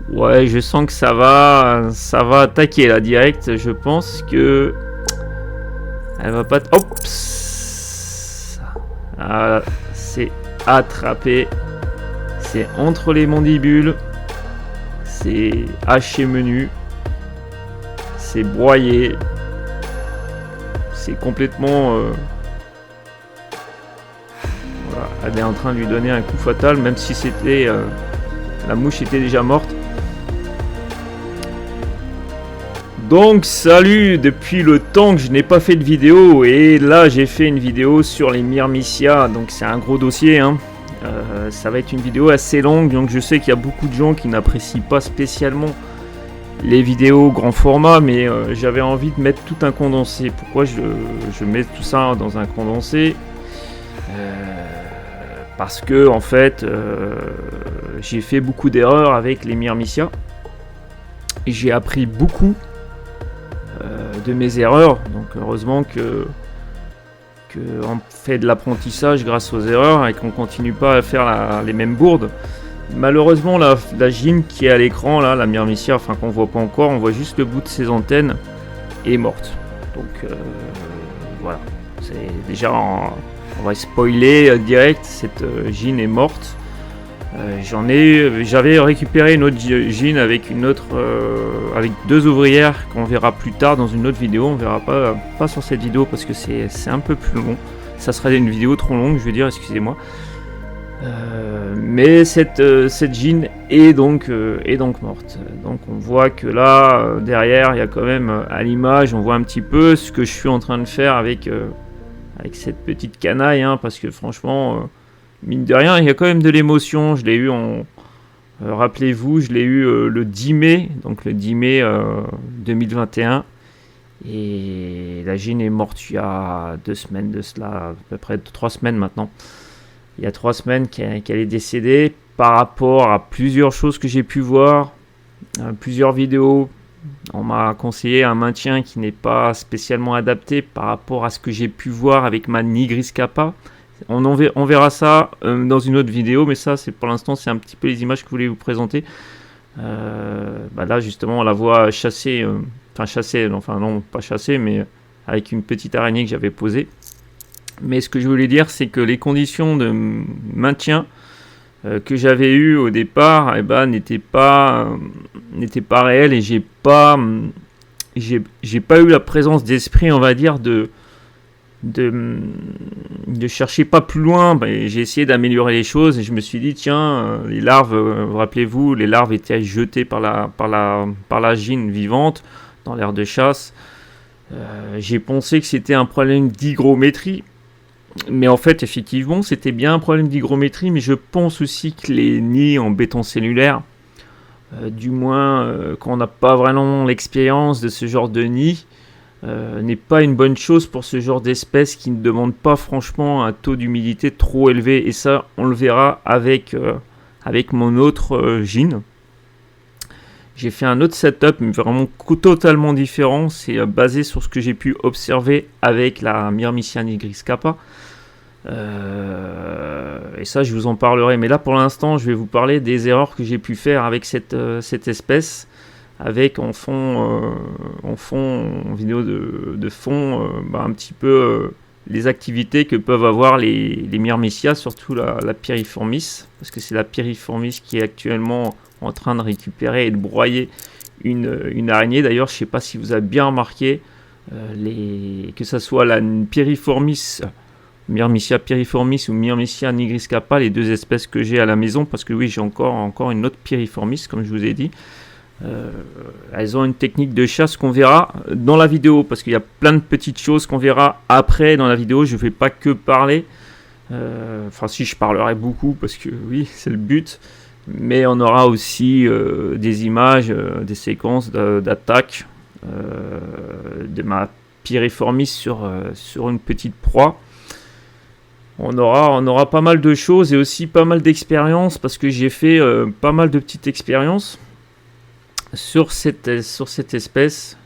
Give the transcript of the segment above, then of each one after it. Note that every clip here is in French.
Ouais, je sens que ça va attaquer là direct. Je pense que elle va pas. Hop, ah, c'est attrapé. C'est entre les mandibules. C'est haché menu. C'est broyé. C'est complètement. Voilà, elle est en train de lui donner un coup fatal, même si c'était. La mouche était déjà morte. Donc salut, depuis le temps que je n'ai pas fait de vidéo, et là j'ai fait une vidéo sur les Myrmicia, donc c'est un gros dossier, hein. Ça va être une vidéo assez longue, donc je sais qu'il y a beaucoup de gens qui n'apprécient pas spécialement les vidéos grand format, mais j'avais envie de mettre tout un condensé. Pourquoi je mets tout ça dans un condensé? Parce que en fait j'ai fait beaucoup d'erreurs avec les Myrmicia, et j'ai appris beaucoup de mes erreurs, donc heureusement que on fait de l'apprentissage grâce aux erreurs et qu'on continue pas à faire les mêmes bourdes. Malheureusement la gym qui est à l'écran là, la Myrmicia, enfin qu'on voit pas encore, on voit juste le bout de ses antennes, est morte. Donc voilà, c'est déjà on va spoiler direct, cette gym est morte. J'avais récupéré une autre gym avec avec deux ouvrières qu'on verra plus tard dans une autre vidéo. On verra pas sur cette vidéo parce que c'est un peu plus long. Ça serait une vidéo trop longue, je veux dire, excusez-moi. Mais cette gym est donc morte. Donc on voit que là derrière il y a quand même à l'image, on voit un petit peu ce que je suis en train de faire avec cette petite canaille, hein, parce que franchement. Mine de rien, il y a quand même de l'émotion. Je l'ai eu rappelez-vous, je l'ai eu le 10 mai, donc le 10 mai 2021. Et la gym est morte il y a 2 semaines de cela, à peu près 3 semaines maintenant. Il y a 3 semaines qu'elle est décédée par rapport à plusieurs choses que j'ai pu voir, plusieurs vidéos. On m'a conseillé un maintien qui n'est pas spécialement adapté par rapport à ce que j'ai pu voir avec ma Nigris Kappa. On verra ça dans une autre vidéo, mais ça c'est pour l'instant c'est un petit peu les images que je voulais vous présenter. Là justement on la voit chasser, non pas chasser, mais avec une petite araignée que j'avais posée. Mais ce que je voulais dire, c'est que les conditions de maintien que j'avais eues au départ n'étaient pas réelles, et j'ai pas eu la présence d'esprit, on va dire, de chercher pas plus loin. J'ai essayé d'améliorer les choses et je me suis dit tiens, les larves, rappelez-vous, les larves étaient jetées par la gym vivante dans l'aire de chasse. J'ai pensé que c'était un problème d'hygrométrie, mais en fait effectivement c'était bien un problème d'hygrométrie, mais je pense aussi que les nids en béton cellulaire, du moins quand on n'a pas vraiment l'expérience de ce genre de nid, n'est pas une bonne chose pour ce genre d'espèce qui ne demande pas franchement un taux d'humidité trop élevé, et ça on le verra avec mon autre gym. J'ai fait un autre setup mais vraiment totalement différent, c'est basé sur ce que j'ai pu observer avec la Myrmicia Nigris Kappa, et ça je vous en parlerai, mais là pour l'instant je vais vous parler des erreurs que j'ai pu faire avec cette espèce, avec en vidéo de fond, un petit peu les activités que peuvent avoir les Myrmicia, surtout la Piriformis, parce que c'est la Piriformis qui est actuellement en train de récupérer et de broyer une araignée. D'ailleurs, je ne sais pas si vous avez bien remarqué, que ce soit la Piriformis, Myrmicia Piriformis ou Myrmicia Nigris Kappa, les deux espèces que j'ai à la maison, parce que oui, j'ai encore une autre Piriformis, comme je vous ai dit. Elles ont une technique de chasse qu'on verra dans la vidéo, parce qu'il y a plein de petites choses qu'on verra après dans la vidéo. Je ne vais pas que parler, si je parlerai beaucoup parce que oui c'est le but, mais on aura aussi des images, des séquences d'attaque de ma Piriformis sur une petite proie. On aura pas mal de choses et aussi pas mal d'expériences, parce que j'ai fait pas mal de petites expériences sur cette espèce,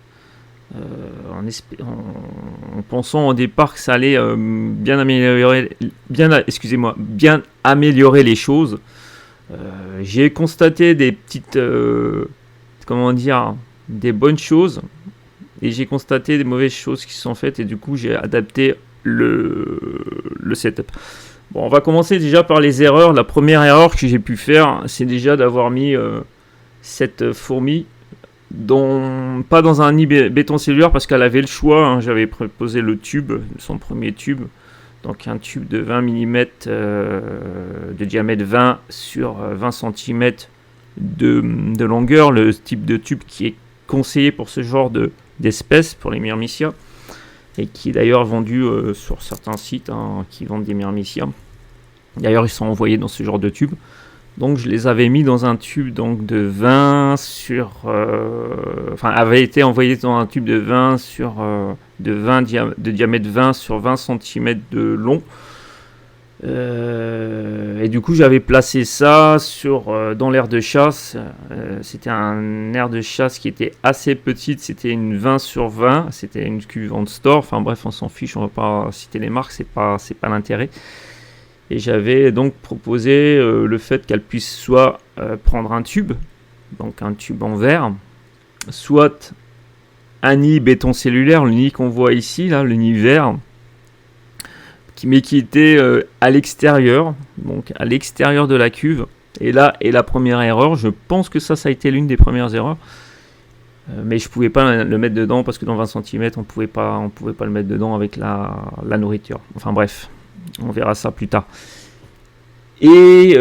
en pensant au départ que ça allait bien améliorer les choses. J'ai constaté des petites, comment dire, des bonnes choses, et j'ai constaté des mauvaises choses qui se sont faites, et du coup j'ai adapté le setup. Bon, on va commencer déjà par les erreurs. La première erreur que j'ai pu faire, c'est déjà d'avoir mis cette fourmi pas dans un nid béton cellulaire, parce qu'elle avait le choix, hein. J'avais proposé le tube, son premier tube, donc un tube de 20 mm de diamètre 20 sur 20 cm de longueur, le type de tube qui est conseillé pour ce genre d'espèces, pour les myrmicias, et qui est d'ailleurs vendu sur certains sites, hein, qui vendent des myrmicias. D'ailleurs, ils sont envoyés dans ce genre de tube. Donc je les avais mis dans un tube donc de 20 sur... avait été envoyé dans un tube de 20 sur... de diamètre 20 sur 20 cm de long. Et du coup j'avais placé ça dans l'aire de chasse. C'était un aire de chasse qui était assez petite. C'était une 20 sur 20. C'était une cuve en store. Enfin bref, on s'en fiche. On va pas citer les marques. C'est pas l'intérêt. Et j'avais donc proposé le fait qu'elle puisse soit prendre un tube, donc un tube en verre, soit un nid béton cellulaire, le nid qu'on voit ici, là, le nid vert, mais qui était à l'extérieur, donc à l'extérieur de la cuve. Et là est la première erreur. Je pense que ça a été l'une des premières erreurs. Mais je pouvais pas le mettre dedans parce que dans 20 cm, on pouvait pas le mettre dedans avec la nourriture. Enfin bref. On verra ça plus tard. Et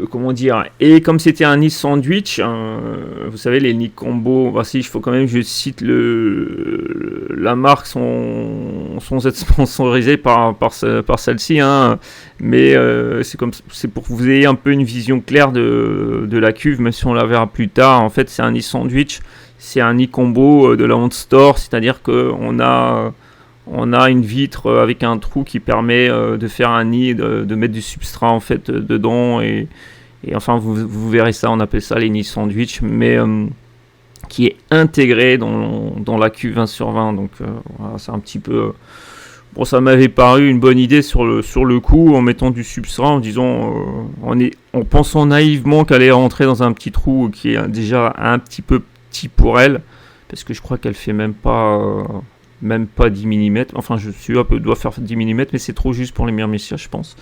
comment dire, et comme c'était un nid sandwich, vous savez les nids combo, voici, il faut quand même que je cite la marque sans être sponsorisé par celle-ci, hein, mais c'est pour que vous ayez un peu une vision claire de la cuve, même si on la verra plus tard. En fait, c'est un nid sandwich, c'est un nid combo de la Hunt Store, c'est-à-dire qu'on a une vitre avec un trou qui permet de faire un nid, de mettre du substrat en fait dedans, et enfin vous verrez ça, on appelle ça les nids sandwich, mais qui est intégré dans la cuve 20 sur 20. Donc voilà, c'est un petit peu... Bon, ça m'avait paru une bonne idée sur le coup, en mettant du substrat, en disant, en pensant naïvement qu'elle allait rentrer dans un petit trou qui est déjà un petit peu petit pour elle, parce que je crois qu'elle fait même pas 10 mm, enfin je suis doit faire 10 mm, mais c'est trop juste pour les myrmicias, je pense.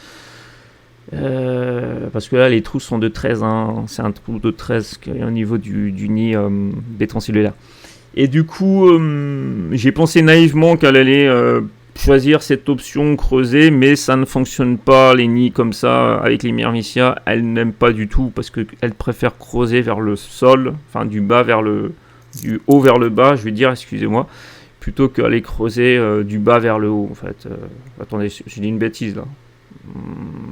Parce que là les trous sont de 13, hein. C'est un trou de 13 qui est au niveau du nid béton cellulaire. Et du coup j'ai pensé naïvement qu'elle allait choisir cette option creusée, mais ça ne fonctionne pas, les nids comme ça avec les myrmicias. Elle n'aime pas du tout, parce qu'elle préfère creuser vers le sol, enfin du haut vers le bas, je vais dire, excusez-moi, plutôt qu'aller creuser du bas vers le haut, en fait. Attendez, j'ai dit une bêtise, là.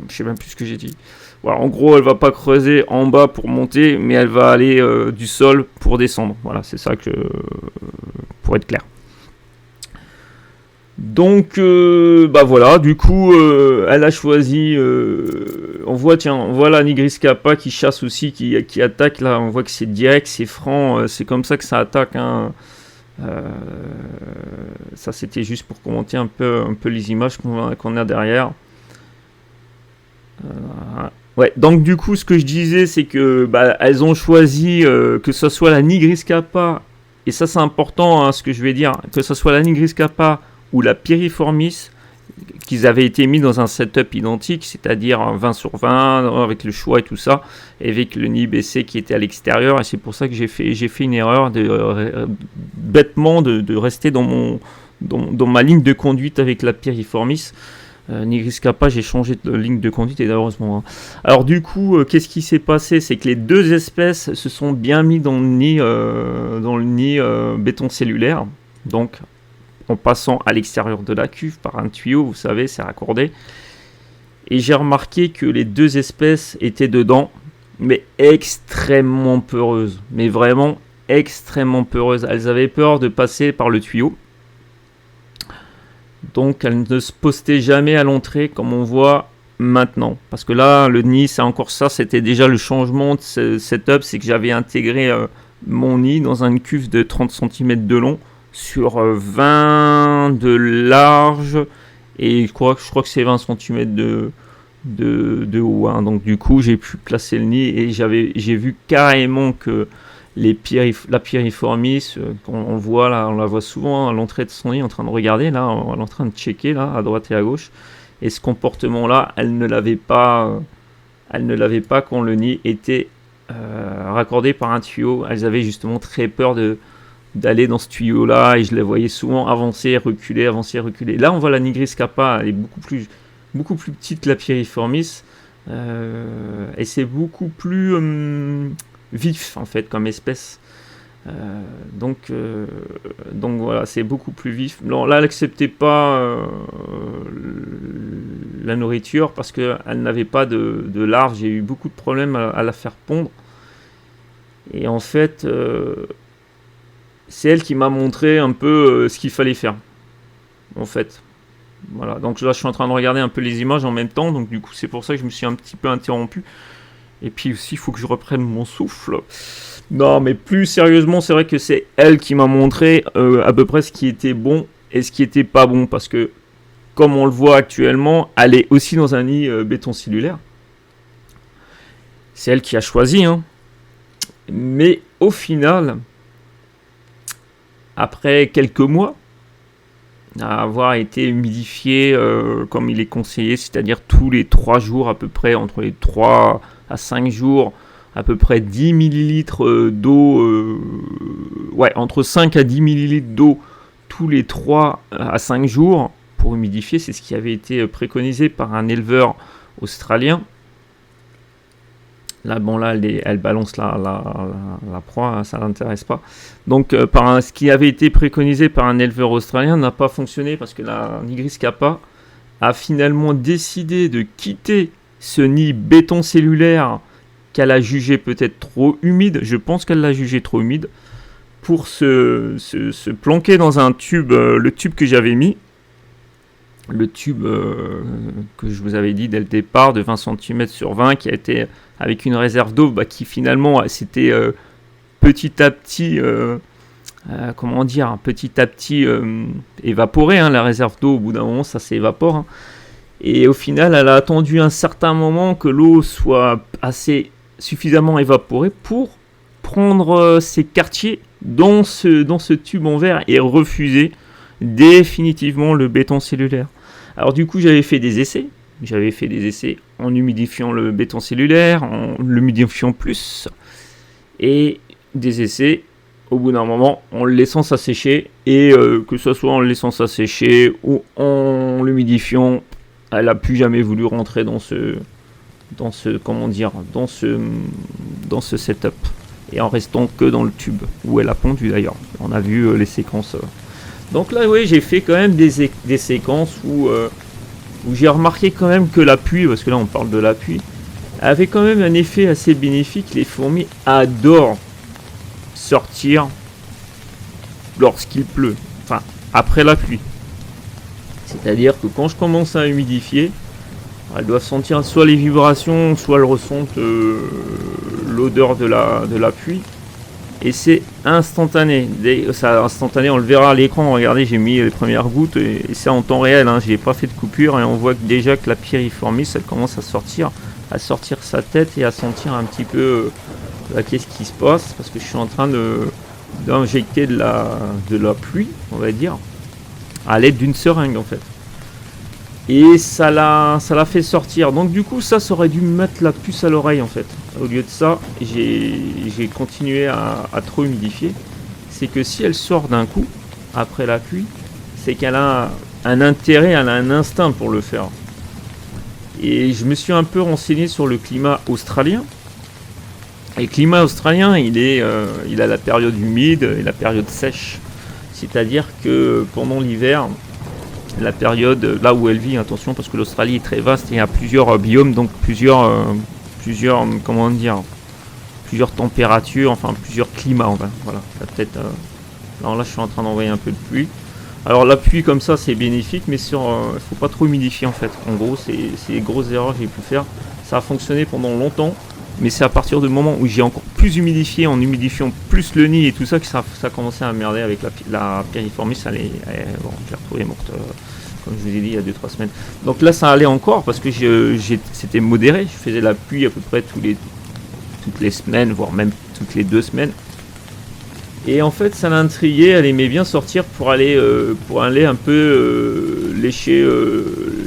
Je sais même plus ce que j'ai dit. Voilà, en gros, elle va pas creuser en bas pour monter, mais elle va aller du sol pour descendre. Voilà, c'est ça pour être clair. Donc, voilà, du coup, elle a choisi... on voit la Nigriscapa qui chasse aussi, qui attaque, là. On voit que c'est direct, c'est franc, c'est comme ça que ça attaque, hein. Ça c'était juste pour commenter un peu les images qu'on a derrière. Ouais, donc du coup ce que je disais, c'est que elles ont choisi que ce soit la Nigriscapa, et ça c'est important, hein, ce que je vais dire, que ce soit la Nigriscapa ou la Piriformis, qu'ils avaient été mis dans un setup identique, c'est-à-dire 20 sur 20 avec le choix et tout ça, et avec le nid baissé qui était à l'extérieur. Et c'est pour ça que j'ai fait une erreur bêtement de rester dans ma ligne de conduite avec la Piriformis. Nigriscapa, j'ai changé de ligne de conduite, et heureusement, hein. Alors du coup, qu'est-ce qui s'est passé? C'est que les deux espèces se sont bien mis dans le nid béton cellulaire, donc en passant à l'extérieur de la cuve par un tuyau, vous savez, c'est raccordé. Et j'ai remarqué que les deux espèces étaient dedans, mais extrêmement peureuses. Mais vraiment extrêmement peureuses. Elles avaient peur de passer par le tuyau. Donc elles ne se postaient jamais à l'entrée comme on voit maintenant. Parce que là, le nid, c'est encore ça. C'était déjà le changement de setup. C'est que j'avais intégré mon nid dans une cuve de 30 cm de long, sur 20 de large, et je crois que c'est 20 cm de haut, hein. Donc du coup j'ai pu placer le nid et j'ai vu carrément que la Piriformis, on voit là, on la voit souvent à l'entrée de son nid en train de regarder là, en train de checker là à droite et à gauche. Et ce comportement là, elle ne l'avait pas quand le nid était raccordé par un tuyau. Elles avaient justement très peur d'aller dans ce tuyau là et je les voyais souvent avancer, reculer. Là on voit la Nigris Kappa, elle est beaucoup plus petite que la Piriformis et c'est beaucoup plus vif en fait comme espèce. Donc voilà, c'est beaucoup plus vif. Non, là elle n'acceptait pas la nourriture parce qu'elle n'avait pas de larves. J'ai eu beaucoup de problèmes à la faire pondre. Et en fait, c'est elle qui m'a montré un peu ce qu'il fallait faire. En fait. Voilà, donc là je suis en train de regarder un peu les images en même temps, donc du coup c'est pour ça que je me suis un petit peu interrompu. Et puis aussi il faut que je reprenne mon souffle. Non mais plus sérieusement, c'est vrai que c'est elle qui m'a montré à peu près ce qui était bon et ce qui était pas bon, parce que comme on le voit actuellement, elle est aussi dans un nid béton cellulaire. C'est elle qui a choisi, hein. Mais au final, après quelques mois, à avoir été humidifié comme il est conseillé, c'est-à-dire tous les 3 jours à peu près, entre les 3 à 5 jours, à peu près 10 millilitres d'eau, entre 5 à 10 millilitres d'eau tous les 3 à 5 jours pour humidifier. C'est ce qui avait été préconisé par un éleveur australien. Là, bon, là, elle balance la proie, hein, ça ne l'intéresse pas. Donc, ce qui avait été préconisé par un éleveur australien n'a pas fonctionné parce que la Nigris Kappa a finalement décidé de quitter ce nid béton cellulaire qu'elle a jugé peut-être trop humide. Je pense qu'elle l'a jugé trop humide pour se planquer dans un tube, le tube que j'avais mis. Le tube que je vous avais dit dès le départ de 20 cm sur 20 qui a été avec une réserve d'eau qui finalement c'était petit à petit évaporé, hein, la réserve d'eau. Au bout d'un moment ça s'évapore, hein. Et au final elle a attendu un certain moment que l'eau soit assez suffisamment évaporée pour prendre ses quartiers dans ce tube en verre et refuser définitivement le béton cellulaire. Alors du coup j'avais fait des essais en humidifiant le béton cellulaire, en l'humidifiant plus, et des essais au bout d'un moment en le laissant s'assécher, et que ce soit en le laissant s'assécher ou en l'humidifiant, elle a plus jamais voulu rentrer dans ce setup, et en restant que dans le tube où elle a pondu d'ailleurs. On a vu les séquences. Donc là, oui, j'ai fait quand même des séquences où j'ai remarqué quand même que la pluie, parce que là on parle de la pluie, avait quand même un effet assez bénéfique. Les fourmis adorent sortir lorsqu'il pleut, enfin après la pluie. C'est-à-dire que quand je commence à humidifier, elles doivent sentir soit les vibrations, soit elles ressentent l'odeur de la pluie. Et c'est instantané. On le verra à l'écran. Regardez, j'ai mis les premières gouttes et c'est en temps réel, hein. J'ai pas fait de coupure et on voit déjà que la Piriformis, elle commence à sortir sa tête et à sentir un petit peu qu'est-ce qui se passe, parce que je suis en train d'injecter de la pluie, on va dire, à l'aide d'une seringue en fait. Et ça l'a fait sortir. Donc du coup ça aurait dû me mettre la puce à l'oreille en fait. Au lieu de ça, j'ai continué à trop humidifier. C'est que si elle sort d'un coup après la pluie, c'est qu'elle a un intérêt, elle a un instinct pour le faire. Et je me suis un peu renseigné sur le climat australien. Et le climat australien, il a la période humide et la période sèche. C'est-à-dire que pendant l'hiver, la période là où elle vit, attention parce que l'Australie est très vaste et il y a plusieurs biomes, donc plusieurs températures, enfin plusieurs climats, voilà, alors là je suis en train d'envoyer un peu de pluie. Alors la pluie comme ça c'est bénéfique, mais il faut pas trop humidifier en fait. En gros c'est les grosses erreurs que j'ai pu faire. Ça a fonctionné pendant longtemps, mais c'est à partir du moment où j'ai encore plus humidifié, en humidifiant plus le nid et tout ça, que ça a commencé à merder avec la Piriformis. Bon, je l'ai retrouvée morte. comme je vous ai dit il y a 2-3 semaines. Donc là ça allait encore parce que c'était modéré, je faisais la pluie à peu près toutes les semaines, voire même toutes les 2 semaines. Et en fait ça l'intriguait, elle aimait bien sortir pour aller un peu lécher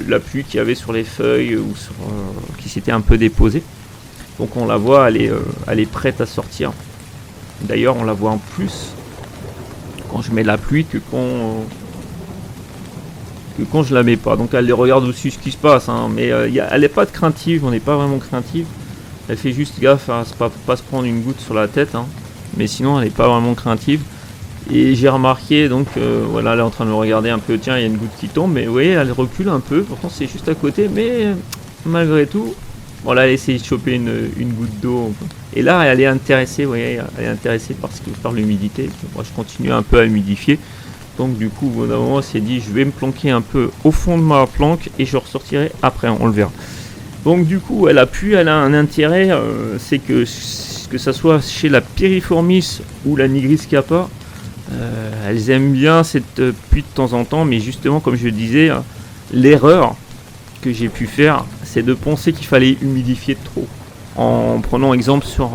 la pluie qu'il y avait sur les feuilles ou qui s'était un peu déposée. Donc on la voit, elle est prête à sortir. D'ailleurs on la voit en plus quand je mets la pluie que quand je la mets pas. Donc elle les regarde aussi ce qui se passe, hein. Mais elle n'est pas de craintive, on n'est pas vraiment craintive. Elle fait juste gaffe à pas se prendre une goutte sur la tête, hein. Mais sinon elle n'est pas vraiment craintive. Et j'ai remarqué, donc voilà, elle est en train de me regarder un peu, tiens il y a une goutte qui tombe, mais vous voyez elle recule un peu, pourtant c'est juste à côté, mais malgré tout, voilà, elle essaie de choper une goutte d'eau. Et là elle est intéressée, vous voyez, elle est intéressée par l'humidité. Moi je continue un peu à humidifier. Donc du coup, au bout d'un moment, elle s'est dit, je vais me planquer un peu au fond de ma planque et je ressortirai après, on le verra. Donc du coup, elle a un intérêt, c'est que ça soit chez la Piriformis ou la Nigris Kappa, elles aiment bien cette pluie de temps en temps, mais justement, comme je le disais, l'erreur que j'ai pu faire, c'est de penser qu'il fallait humidifier trop. En prenant exemple sur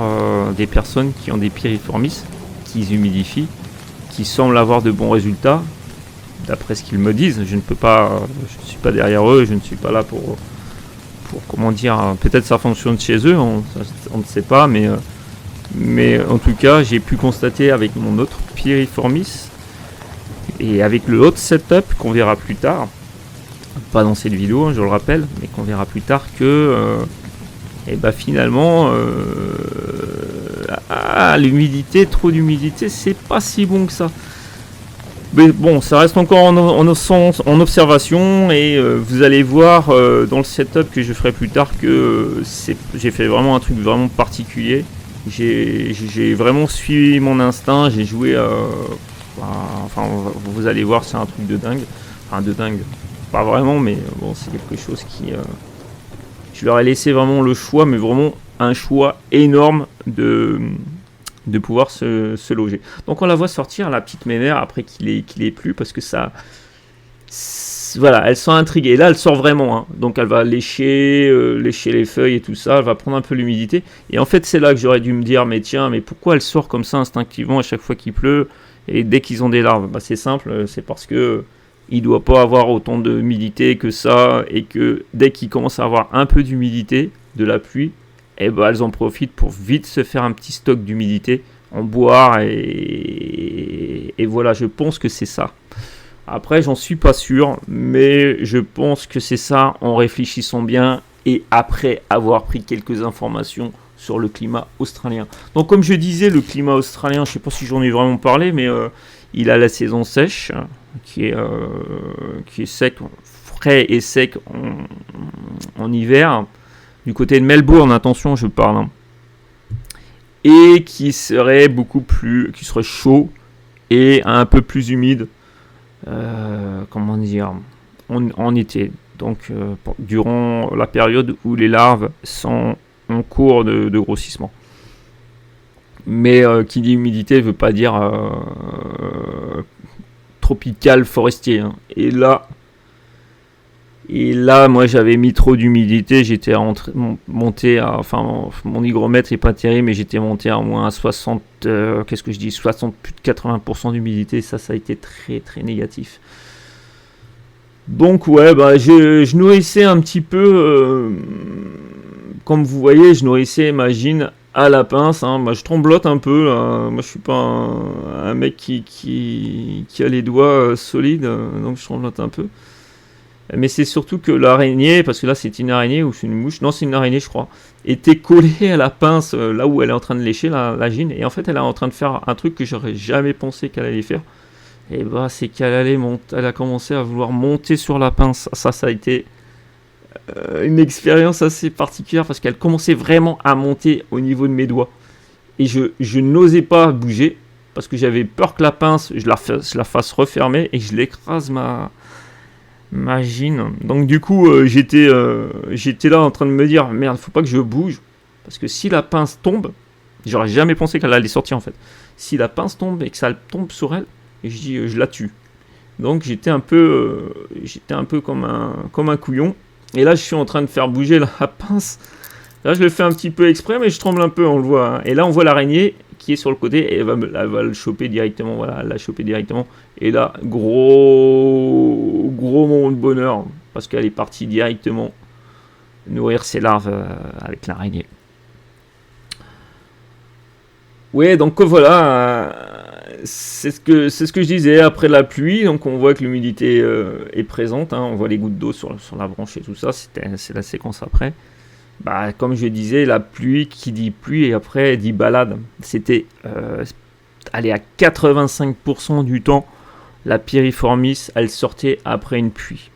des personnes qui ont des Piriformis, qui humidifient, qui semblent avoir de bons résultats, d'après ce qu'ils me disent. Je ne suis pas derrière eux, je ne suis pas là pour comment dire, peut-être ça fonctionne chez eux, on ne sait pas, mais en tout cas, j'ai pu constater avec mon autre Piriformis et avec le autre setup qu'on verra plus tard, pas dans cette vidéo, je le rappelle, mais qu'on verra plus tard que finalement l'humidité, trop d'humidité, c'est pas si bon que ça. Mais bon, ça reste encore en observation et vous allez voir dans le setup que je ferai plus tard que j'ai fait vraiment un truc vraiment particulier. J'ai vraiment suivi mon instinct, j'ai joué vous allez voir, c'est un truc de dingue. Enfin de dingue, pas vraiment, mais bon, c'est quelque chose qui je leur ai laissé vraiment le choix, mais vraiment un choix énorme de pouvoir se loger. Donc on la voit sortir, la petite mémère, après qu'il ait plu, parce que ça... Voilà, elle sent intriguée. Là, elle sort vraiment, hein. Donc elle va lécher les feuilles et tout ça, elle va prendre un peu l'humidité. Et en fait, c'est là que j'aurais dû me dire, mais tiens, mais pourquoi elle sort comme ça instinctivement à chaque fois qu'il pleut, et dès qu'ils ont des larves? C'est simple, c'est parce que il doit pas avoir autant d'humidité que ça, et que dès qu'il commence à avoir un peu d'humidité, de la pluie, elles en profitent pour vite se faire un petit stock d'humidité, en boire, et voilà, je pense que c'est ça. Après, j'en suis pas sûr, mais je pense que c'est ça en réfléchissant bien et après avoir pris quelques informations sur le climat australien. Donc, comme je disais, le climat australien, je sais pas si j'en ai vraiment parlé, mais il a la saison sèche, qui est sec, frais et sec en hiver. Du côté de Melbourne, attention, je parle, hein. Et qui serait chaud et un peu plus humide, comment dire, en été. Donc, durant la période où les larves sont en cours de grossissement. Mais qui dit humidité ne veut pas dire tropical forestier, hein. Et là, moi, j'avais mis trop d'humidité. J'étais monté à... Enfin, mon hygromètre n'est pas terrible, mais j'étais monté à moins 60... qu'est-ce que je dis 60, plus de 80% d'humidité. Ça a été très, très négatif. Donc, ouais, je nourrissais un petit peu... comme vous voyez, je nourrissais ma gine à la pince, hein. Je tremblote un peu, là. Moi, je suis pas un mec qui a les doigts solides, donc je tremblote un peu. Mais c'est surtout que l'araignée, parce que là c'est une araignée ou c'est une mouche, non c'est une araignée je crois, était collée à la pince là où elle est en train de lécher la gine, et en fait elle est en train de faire un truc que j'aurais jamais pensé qu'elle allait faire, et c'est qu'elle elle a commencé à vouloir monter sur la pince. Ça a été une expérience assez particulière, parce qu'elle commençait vraiment à monter au niveau de mes doigts, et je n'osais pas bouger, parce que j'avais peur que la pince, je la fasse refermer, et que je l'écrase ma gine. Donc du coup j'étais là en train de me dire merde, faut pas que je bouge, parce que si la pince tombe, j'aurais jamais pensé qu'elle allait sortir en fait, si la pince tombe et que ça tombe sur elle, et je dis je la tue. Donc j'étais un peu comme un couillon. Et là, je suis en train de faire bouger la pince. Là, je le fais un petit peu exprès, mais je tremble un peu, on le voit. Hein. Et là, on voit l'araignée qui est sur le côté et elle va le choper directement. Voilà, elle l'a chopé directement. Et là, gros moment de bonheur parce qu'elle est partie directement nourrir ses larves avec l'araignée. Ouais, donc voilà, c'est ce que je disais après la pluie. Donc on voit que l'humidité est présente. Hein, on voit les gouttes d'eau sur la branche et tout ça. C'est la séquence après. Bah, comme je disais, la pluie, qui dit pluie et après dit balade. C'était aller à 85% du temps, la piriformis, elle sortait après une pluie.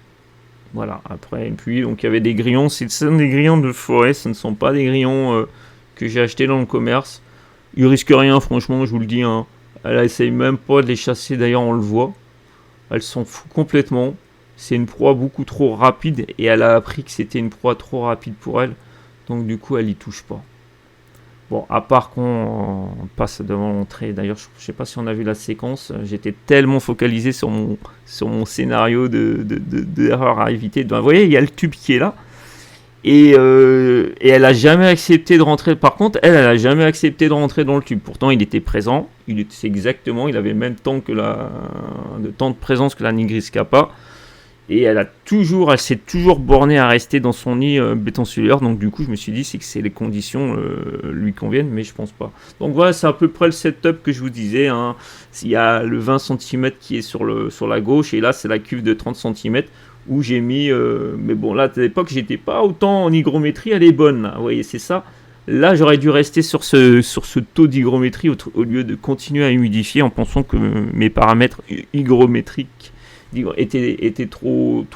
Voilà, après une pluie. Donc il y avait des grillons. Ce sont des grillons de forêt, ce ne sont pas des grillons que j'ai achetés dans le commerce. Ils risquent rien, franchement, je vous le dis. Hein. Elle essaye même pas de les chasser, d'ailleurs, on le voit. Elle s'en fout complètement. C'est une proie beaucoup trop rapide et elle a appris que c'était une proie trop rapide pour elle. Donc, du coup, elle y touche pas. Bon, à part qu'on passe devant l'entrée. D'ailleurs, je sais pas si on a vu la séquence. J'étais tellement focalisé sur mon scénario d'erreur à éviter. Vous voyez, il y a le tube qui est là. Et elle a jamais accepté de rentrer. Par contre, elle a jamais accepté de rentrer dans le tube. Pourtant, il était présent. Il avait le même temps de présence que la Nigriscapa. Et elle s'est toujours bornée à rester dans son nid béton cellulaire. Donc du coup, je me suis dit, c'est que les conditions lui conviennent, mais je pense pas. Donc voilà, c'est à peu près le setup que je vous disais. Hein. Il y a le 20 cm qui est sur la gauche, et là, c'est la cuve de 30 cm. Où j'ai mis, mais bon, là à l'époque j'étais pas autant en hygrométrie, elle est bonne là, vous voyez, c'est ça. Là j'aurais dû rester sur ce taux d'hygrométrie au lieu de continuer à humidifier en pensant que mes paramètres hygrométriques étaient trop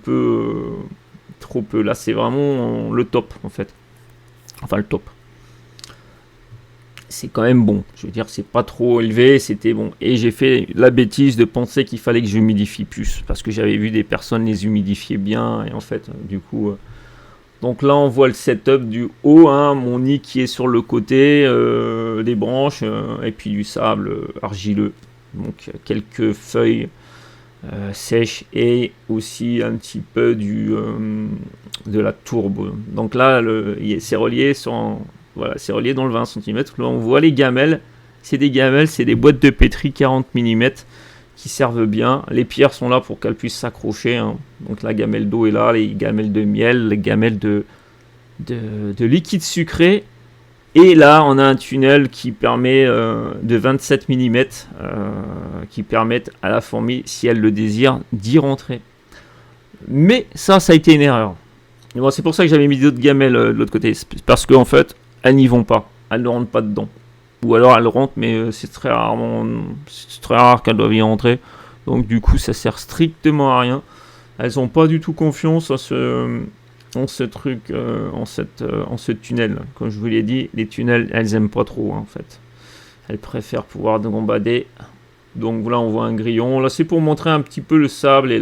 peu. Là c'est vraiment le top en fait, enfin le top. C'est quand même bon, je veux dire, c'est pas trop élevé, c'était bon. Et j'ai fait la bêtise de penser qu'il fallait que j'humidifie plus, parce que j'avais vu des personnes les humidifier bien, et en fait, du coup... Donc là, on voit le setup du haut, hein, mon nid qui est sur le côté, des branches, et puis du sable argileux. Donc quelques feuilles sèches, et aussi un petit peu de la tourbe. Donc là, c'est relié sur... Voilà, c'est relié dans le 20 cm. Là, on voit les gamelles. C'est des boîtes de pétri 40 mm qui servent bien. Les pierres sont là pour qu'elles puissent s'accrocher. Hein. Donc la gamelle d'eau est là, les gamelles de miel, les gamelles de liquide sucré. Et là, on a un tunnel qui permet de 27 mm qui permettent à la fourmi, si elle le désire, d'y rentrer. Mais ça a été une erreur. Et bon, c'est pour ça que j'avais mis d'autres gamelles de l'autre côté. Parce qu'en fait, elles n'y vont pas, elles ne rentrent pas dedans. Ou alors elles rentrent, mais c'est très rare qu'elles doivent y rentrer. Donc du coup, ça sert strictement à rien. Elles n'ont pas du tout confiance en ce truc, en ce tunnel. Comme je vous l'ai dit, les tunnels, elles aiment pas trop en fait. Elles préfèrent pouvoir gambader. Donc là, on voit un grillon. Là, c'est pour montrer un petit peu le sable et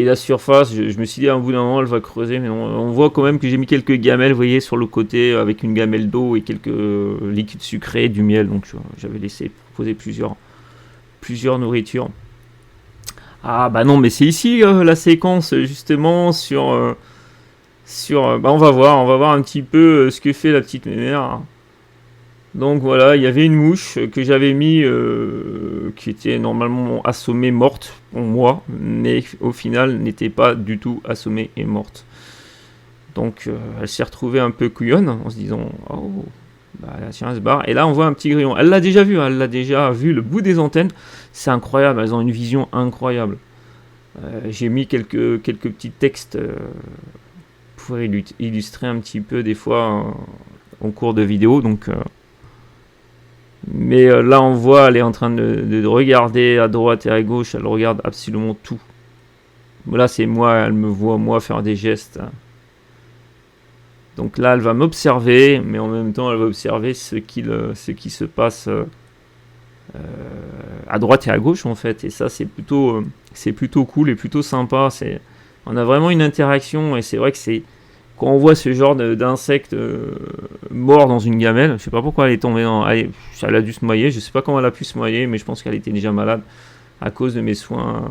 la surface. Je me suis dit à un bout d'un moment elle va creuser, mais on voit quand même que j'ai mis quelques gamelles, vous voyez, sur le côté avec une gamelle d'eau et quelques liquides sucrés, du miel. Donc j'avais laissé proposer plusieurs nourritures. Ah bah non, mais c'est ici la séquence justement sur bah on va voir un petit peu ce que fait la petite mémère. Donc voilà, il y avait une mouche que j'avais mis, qui était normalement assommée morte pour moi, mais au final n'était pas du tout assommée et morte. Donc elle s'est retrouvée un peu couillonne en se disant oh, bah tiens, elle se barre. Et là on voit un petit grillon. Elle l'a déjà vu le bout des antennes. C'est incroyable, elles ont une vision incroyable. J'ai mis quelques petits textes pour illustrer un petit peu des fois en cours de vidéo. Donc mais là on voit, elle est en train de regarder à droite et à gauche, elle regarde absolument tout. Là c'est moi, elle me voit moi faire des gestes. Donc là elle va m'observer, mais en même temps elle va observer ce qui se passe à droite et à gauche en fait. Et ça c'est plutôt cool et plutôt sympa. On a vraiment une interaction, et c'est vrai que c'est quand on voit ce genre d'insecte mort dans une gamelle, je sais pas pourquoi elle est tombée elle a dû se noyer, je sais pas comment elle a pu se noyer, mais je pense qu'elle était déjà malade. à cause de mes soins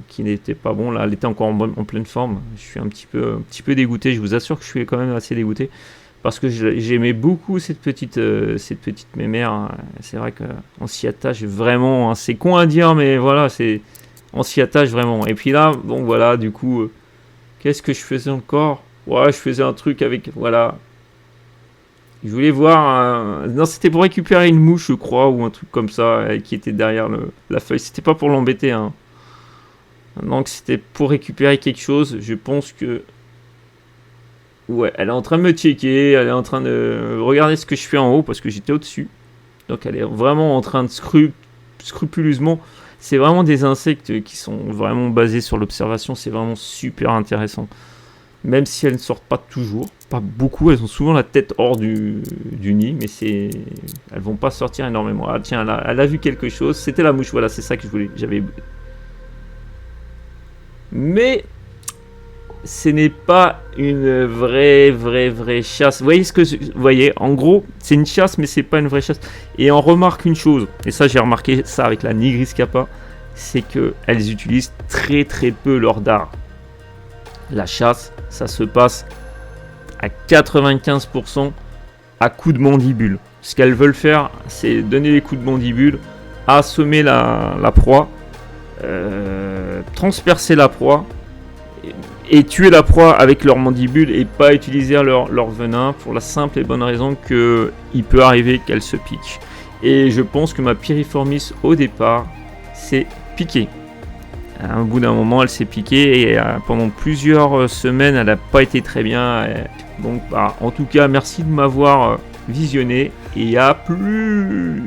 qui n'étaient pas bons. Là, elle était encore en pleine forme. Je suis un petit peu dégoûté. Je vous assure que je suis quand même assez dégoûté parce que j'aimais beaucoup cette petite mémère. C'est vrai qu'on s'y attache vraiment. Hein. C'est con à dire, mais voilà, on s'y attache vraiment. Et puis là, bon voilà, du coup, qu'est-ce que je faisais encore? Ouais, je faisais un truc avec, voilà. Je voulais voir non, c'était pour récupérer une mouche, je crois, ou un truc comme ça, qui était derrière la feuille. C'était pas pour l'embêter, hein. Donc c'était pour récupérer quelque chose. Je pense que... Ouais, elle est en train de me checker, elle est en train de regarder ce que je fais en haut, parce que j'étais au-dessus. Donc elle est vraiment en train de scrupuleusement... C'est vraiment des insectes qui sont vraiment basés sur l'observation, c'est vraiment super intéressant. Même si elles ne sortent pas toujours, pas beaucoup, elles ont souvent la tête hors du nid, mais elles vont pas sortir énormément. Ah tiens, elle a vu quelque chose, c'était la mouche, voilà, c'est ça que j'avais. Mais ce n'est pas une vraie chasse. Vous voyez, en gros, c'est une chasse, mais c'est pas une vraie chasse. Et on remarque une chose, et ça j'ai remarqué ça avec la Nigris Kappa, c'est qu'elles utilisent très peu leur dard. La chasse, ça se passe à 95% à coups de mandibule. Ce qu'elles veulent faire, c'est donner des coups de mandibule, assommer la proie, transpercer la proie et tuer la proie avec leur mandibule et pas utiliser leur venin pour la simple et bonne raison qu'il peut arriver qu'elle se pique. Et je pense que ma Piriformis au départ s'est piquée. Au bout d'un moment, elle s'est piquée et pendant plusieurs semaines, elle n'a pas été très bien. Donc, en tout cas, merci de m'avoir visionné et à plus.